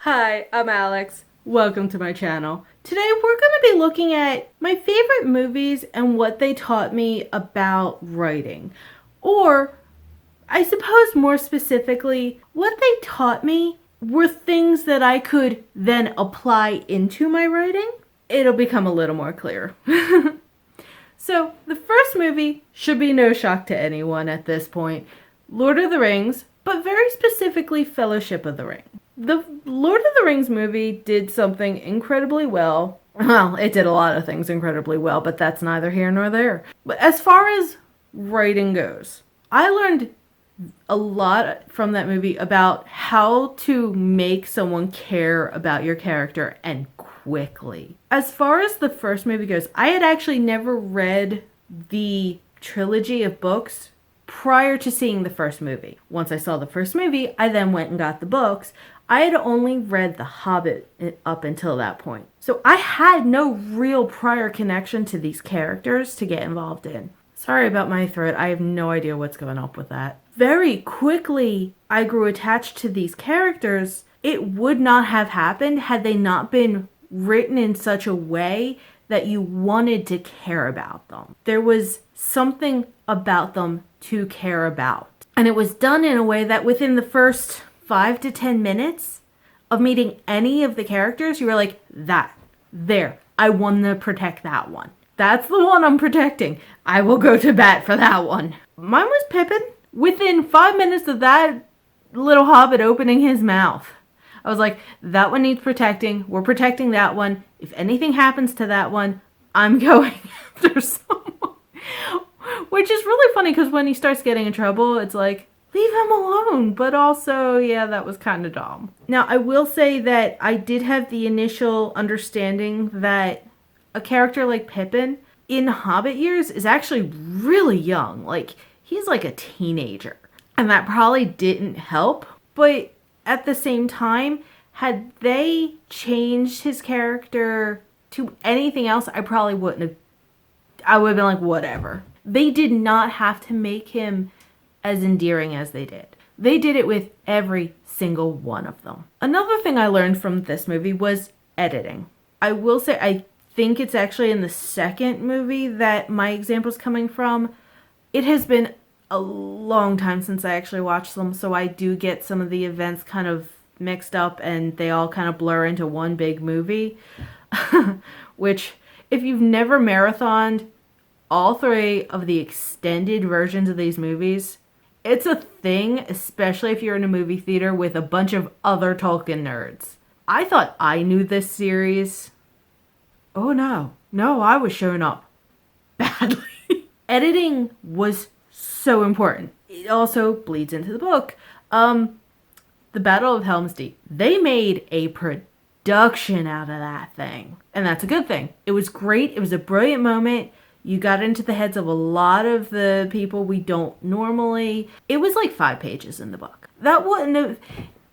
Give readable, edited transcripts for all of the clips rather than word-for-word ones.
Hi, I'm Alex. Welcome to my channel. Today we're going to be looking at my favorite movies and what they taught me about writing. Or, I suppose more specifically, what they taught me were things that I could then apply into my writing. It'll become a little more clear. So, the first movie should be no shock to anyone at this point. Lord of the Rings, but very specifically Fellowship of the Ring. The Lord of the Rings movie did something incredibly well. Well, it did a lot of things incredibly well, but that's neither here nor there. But as far as writing goes, I learned a lot from that movie about how to make someone care about your character and quickly. As far as the first movie goes, I had actually never read the trilogy of books prior to seeing the first movie. Once I saw the first movie, I then went and got the books. I had only read The Hobbit up until that point. So I had no real prior connection to these characters to get involved in. Sorry about my throat. I have no idea what's going on with that. Very quickly, I grew attached to these characters. It would not have happened had they not been written in such a way that you wanted to care about them. There was something about them to care about. And it was done in a way that within the first 5 to 10 minutes of meeting any of the characters, you were like, I want to protect that one. That's the one I'm protecting. I will go to bat for that one. Mine was Pippin. Within 5 minutes of that little hobbit opening his mouth, I was like, that one needs protecting. We're protecting that one. If anything happens to that one, I'm going after someone. Which is really funny because when he starts getting in trouble, it's like, leave him alone. But also, yeah, that was kind of dumb. Now, I will say that I did have the initial understanding that a character like Pippin in Hobbit years is actually really young. Like, he's like a teenager. And that probably didn't help. But at the same time, had they changed his character to anything else, I probably wouldn't have. I would have been like, whatever. They did not have to make him as endearing as they did. They did it with every single one of them. Another thing I learned from this movie was editing. I will say, I think it's actually in the second movie that my example's coming from. It has been a long time since I actually watched them, so I do get some of the events kind of mixed up and they all kind of blur into one big movie. Which, if you've never marathoned all three of the extended versions of these movies, it's a thing, especially if you're in a movie theater with a bunch of other Tolkien nerds. I thought I knew this series. Oh no. No, I was showing up badly. Editing was so important. It also bleeds into the book. The Battle of Helm's Deep. They made a production out of that thing. And that's a good thing. It was great. It was a brilliant moment. You got into the heads of a lot of the people we don't normally. It was like 5 pages in the book. That wouldn't have...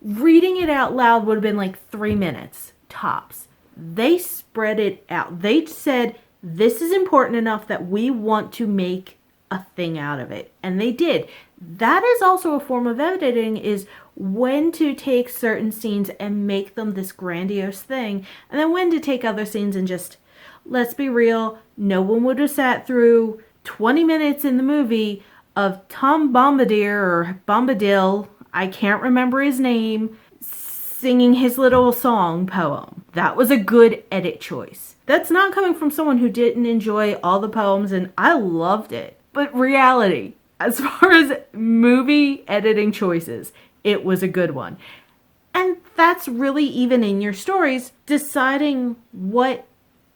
Reading it out loud would have been like 3 minutes, tops. They spread it out. They said, this is important enough that we want to make a thing out of it. And they did. That is also a form of editing, is when to take certain scenes and make them this grandiose thing. And then when to take other scenes and just... Let's be real, no one would have sat through 20 minutes in the movie of Tom Bombadil, or Bombadil, I can't remember his name, singing his little song poem. That was a good edit choice. That's not coming from someone who didn't enjoy all the poems, and I loved it. But reality, as far as movie editing choices, it was a good one. And that's really even in your stories, deciding what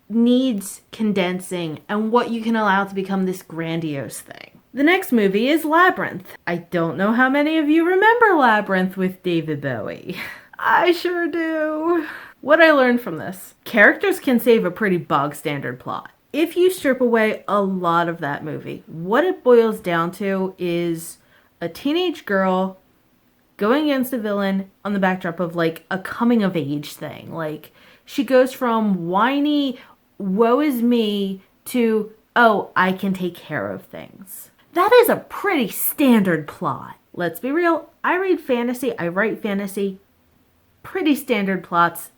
needs condensing and what you can allow to become this grandiose thing. The next movie is Labyrinth. I don't know how many of you remember Labyrinth with David Bowie. I sure do. What I learned from this: characters can save a pretty bog standard plot. If you strip away a lot of that movie, what it boils down to is a teenage girl going against a villain on the backdrop of like a coming of age thing. Like, she goes from whiny, woe is me, to, oh, I can take care of things. That is a pretty standard plot. Let's be real. I read fantasy, I write fantasy pretty standard plots.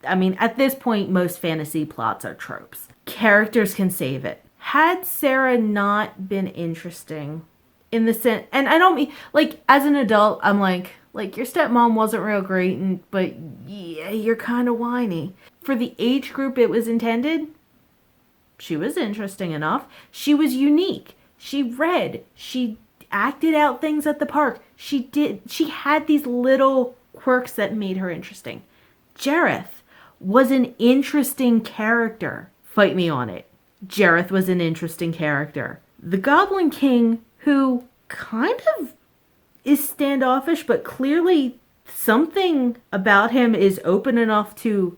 I mean, at this point, most fantasy plots are tropes. Characters can save it. Had Sarah not been interesting in the sense, and I don't mean, like, as an adult, I'm like your stepmom wasn't real great, but yeah, you're kind of whiny. For the age group it was intended, she was interesting enough. She was unique. She read. She acted out things at the park. She had these little quirks that made her interesting. Jareth was an interesting character. Fight me on it. Jareth was an interesting character. The Goblin King, who kind of is standoffish, but clearly something about him is open enough to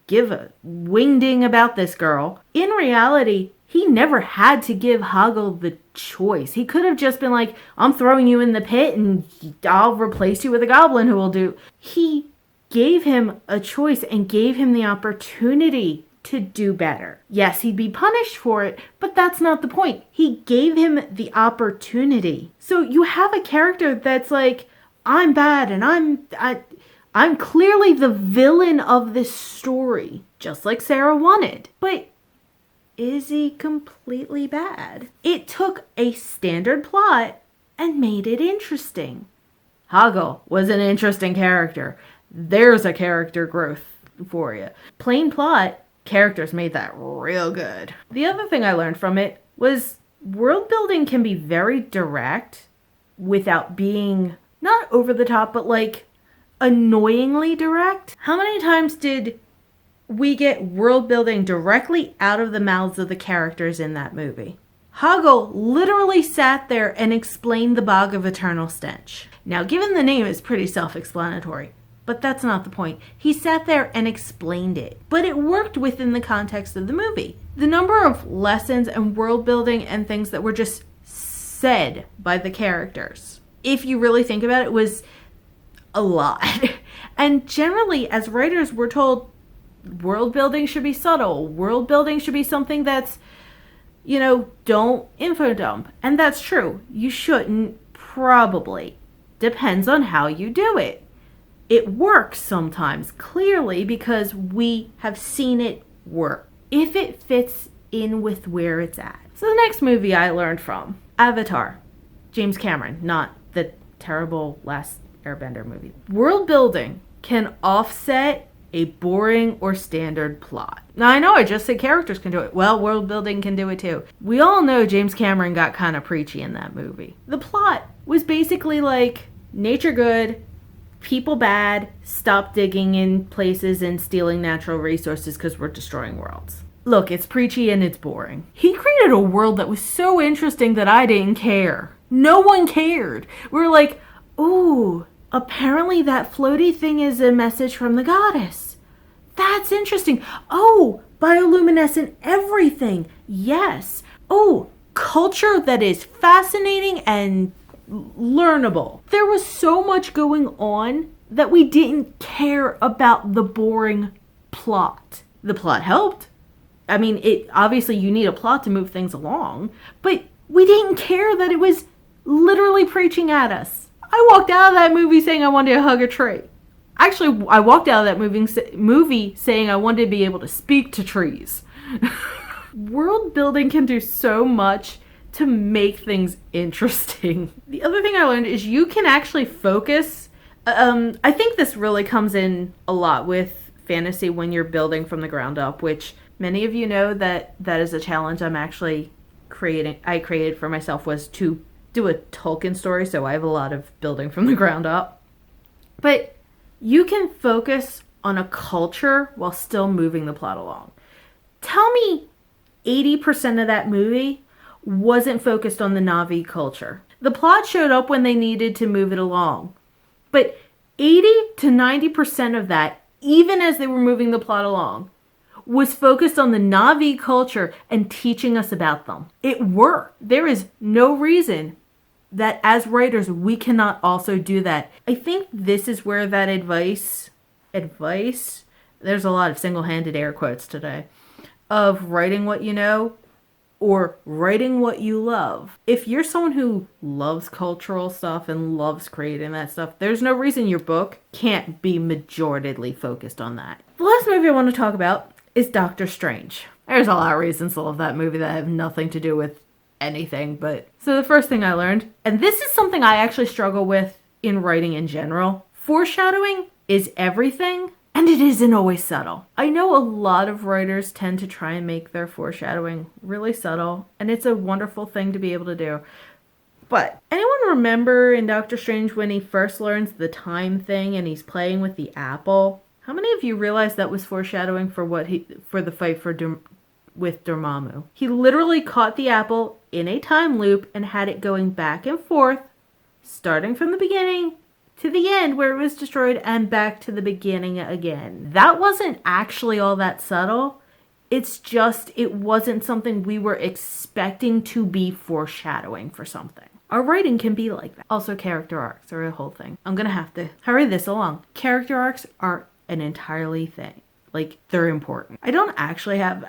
give a wingding about this girl. In reality, he never had to give Hoggle the choice. He could have just been like, I'm throwing you in the pit and I'll replace you with a goblin who will do. He gave him a choice and gave him the opportunity to do better. Yes, he'd be punished for it, but that's not the point. He gave him the opportunity. So you have a character that's like, I'm bad and I'm clearly the villain of this story, just like Sarah wanted. But is he completely bad? It took a standard plot and made it interesting. Hoggle was an interesting character. There's a character growth for you. Plain plot, characters made that real good. The other thing I learned from it was world building can be very direct without being not over the top, but like annoyingly direct. How many times did we get world building directly out of the mouths of the characters in that movie? Hoggle literally sat there and explained the Bog of Eternal Stench. Now, given the name, it's pretty self-explanatory, but that's not the point. He sat there and explained it, but it worked within the context of the movie. The number of lessons and world building and things that were just said by the characters, if you really think about it, was a lot. And generally, as writers, we're told world building should be subtle. World building should be something that's, don't info dump. And that's true. You shouldn't, probably. Depends on how you do it. It works sometimes, clearly, because we have seen it work. If it fits in with where it's at. So the next movie I learned from, Avatar. James Cameron, not the terrible Last Airbender movie. World building can offset a boring or standard plot. Now, I know I just said characters can do it. Well, world building can do it too. We all know James Cameron got kind of preachy in that movie. The plot was basically like, nature good, people bad, stop digging in places and stealing natural resources because we're destroying worlds. Look, it's preachy and it's boring. He created a world that was so interesting that I didn't care. No one cared. We were like, ooh, apparently that floaty thing is a message from the goddess. That's interesting. Oh, bioluminescent everything. Yes. Oh, culture that is fascinating and learnable. There was so much going on that we didn't care about the boring plot. The plot helped. I mean, obviously you need a plot to move things along, but we didn't care that it was literally preaching at us. I walked out of that movie saying I wanted to hug a tree. Actually, I walked out of that movie saying I wanted to be able to speak to trees. World building can do so much to make things interesting. The other thing I learned is you can actually focus. I think this really comes in a lot with fantasy when you're building from the ground up, which many of you know that is a challenge I'm actually I created for myself, was to do a Tolkien story, so I have a lot of building from the ground up. But you can focus on a culture while still moving the plot along. Tell me 80% of that movie wasn't focused on the Na'vi culture. The plot showed up when they needed to move it along. But 80 to 90% of that, even as they were moving the plot along, was focused on the Na'vi culture and teaching us about them. It worked. There is no reason that as writers we cannot also do that. I think this is where that advice, there's a lot of single-handed air quotes today, of writing what you know or writing what you love. If you're someone who loves cultural stuff and loves creating that stuff, there's no reason your book can't be majoritarily focused on that. The last movie I want to talk about is Doctor Strange. There's a lot of reasons to love that movie that have nothing to do with anything, but so the first thing I learned, and this is something I actually struggle with in writing in general, foreshadowing is everything. And it isn't always subtle. I know a lot of writers tend to try and make their foreshadowing really subtle, and it's a wonderful thing to be able to do. But anyone remember in Doctor Strange when he first learns the time thing and he's playing with the apple? How many of you realized that was foreshadowing for the fight with Dormammu? He literally caught the apple in a time loop and had it going back and forth, starting from the beginning to the end where it was destroyed and back to the beginning again. That wasn't actually all that subtle. It's just, it wasn't something we were expecting to be foreshadowing for something. Our writing can be like that. Also, character arcs are a whole thing. I'm gonna have to hurry this along. Character arcs are an entirely thing. Like, they're important. I don't actually have,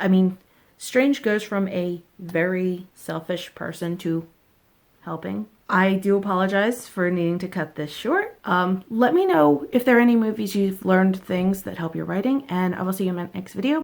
Strange goes from a very selfish person to helping. I do apologize for needing to cut this short. Let me know if there are any movies you've learned things that help your writing, and I will see you in my next video.